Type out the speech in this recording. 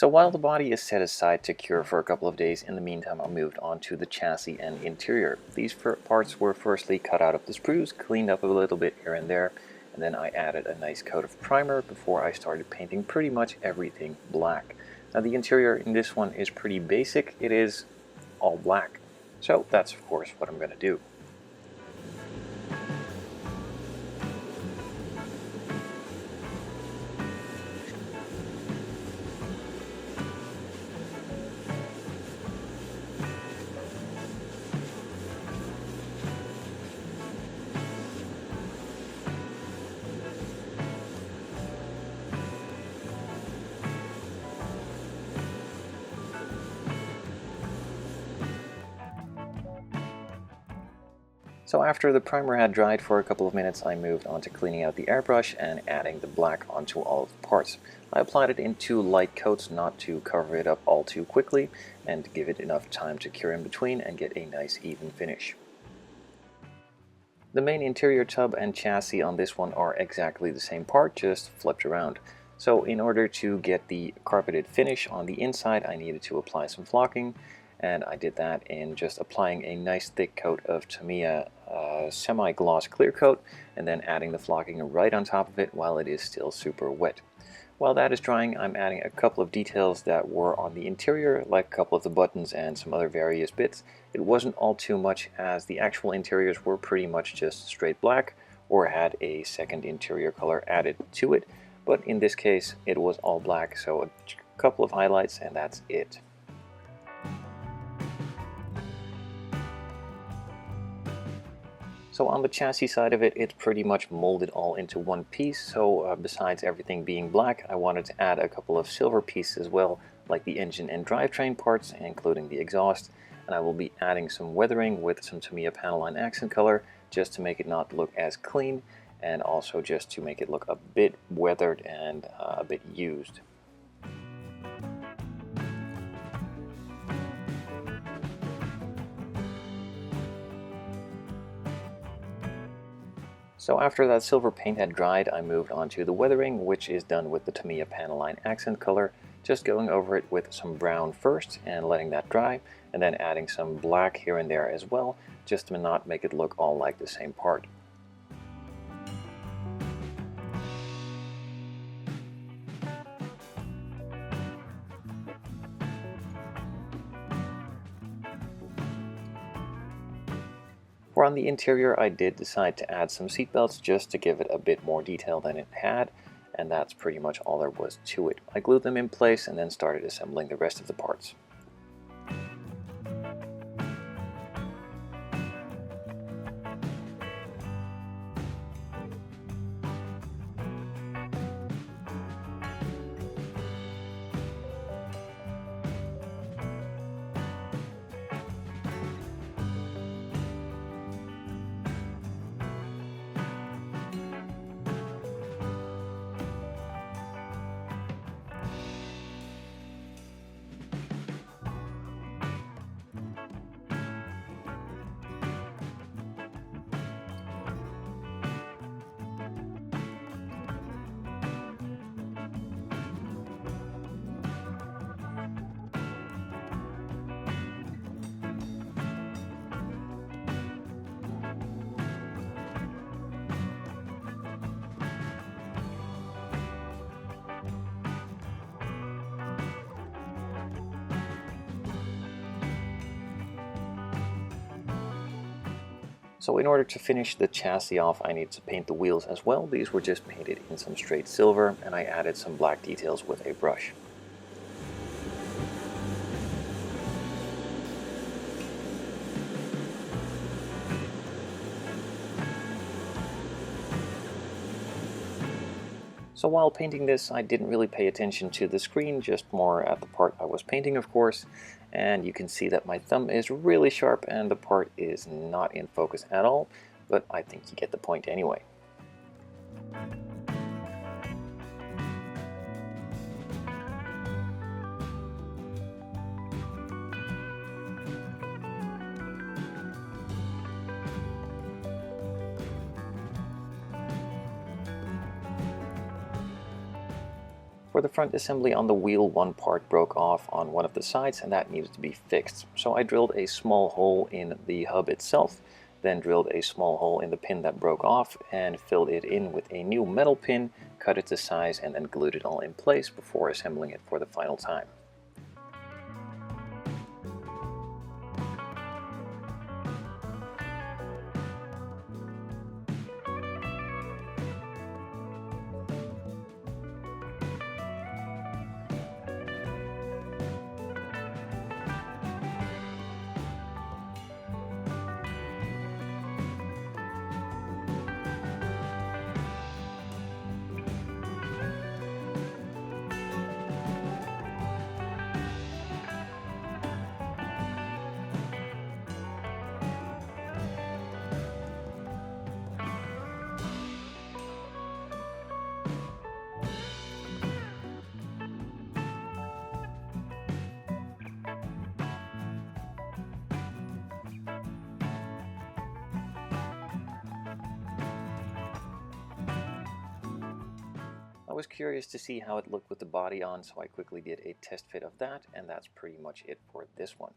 So while the body is set aside to cure for a couple of days, in the meantime I moved on to the chassis and interior. These parts were firstly cut out of the sprues, cleaned up a little bit here and there, and then I added a nice coat of primer before I started painting pretty much everything black. Now the interior in this one is pretty basic, it is all black. So that's of course what I'm going to do. So after the primer had dried for a couple of minutes, I moved on to cleaning out the airbrush and adding the black onto all of the parts. I applied it in 2 light coats not to cover it up all too quickly and to give it enough time to cure in between and get a nice even finish. The main interior tub and chassis on this one are exactly the same part, just flipped around. So in order to get the carpeted finish on the inside, I needed to apply some flocking, and I did that in just applying a nice thick coat of Tamiya semi-gloss clear coat and then adding the flocking right on top of it while it is still super wet. While that is drying, I'm adding a couple of details that were on the interior, like a couple of the buttons and some other various bits. It wasn't all too much, as the actual interiors were pretty much just straight black or had a second interior color added to it, but in this case it was all black, so a couple of highlights and that's it. So on the chassis side of it, it's pretty much molded all into one piece, so besides everything being black, I wanted to add a couple of silver pieces as well, like the engine and drivetrain parts, including the exhaust, and I will be adding some weathering with some Tamiya Panelline accent color, just to make it not look as clean, and also just to make it look a bit weathered and a bit used. So after that silver paint had dried, I moved on to the weathering, which is done with the Tamiya Panelline accent color, just going over it with some brown first and letting that dry, and then adding some black here and there as well, just to not make it look all like the same part. For on the interior, I did decide to add some seatbelts just to give it a bit more detail than it had, and that's pretty much all there was to it. I glued them in place and then started assembling the rest of the parts. So in order to finish the chassis off, I need to paint the wheels as well. These were just painted in some straight silver, and I added some black details with a brush. So while painting this, I didn't really pay attention to the screen, just more at the part I was painting, of course. And you can see that my thumb is really sharp and the part is not in focus at all, but I think you get the point anyway. For the front assembly on the wheel, one part broke off on one of the sides and that needed to be fixed. So I drilled a small hole in the hub itself, then drilled a small hole in the pin that broke off and filled it in with a new metal pin, cut it to size, and then glued it all in place before assembling it for the final time. I was curious to see how it looked with the body on, so I quickly did a test fit of that, and that's pretty much it for this one.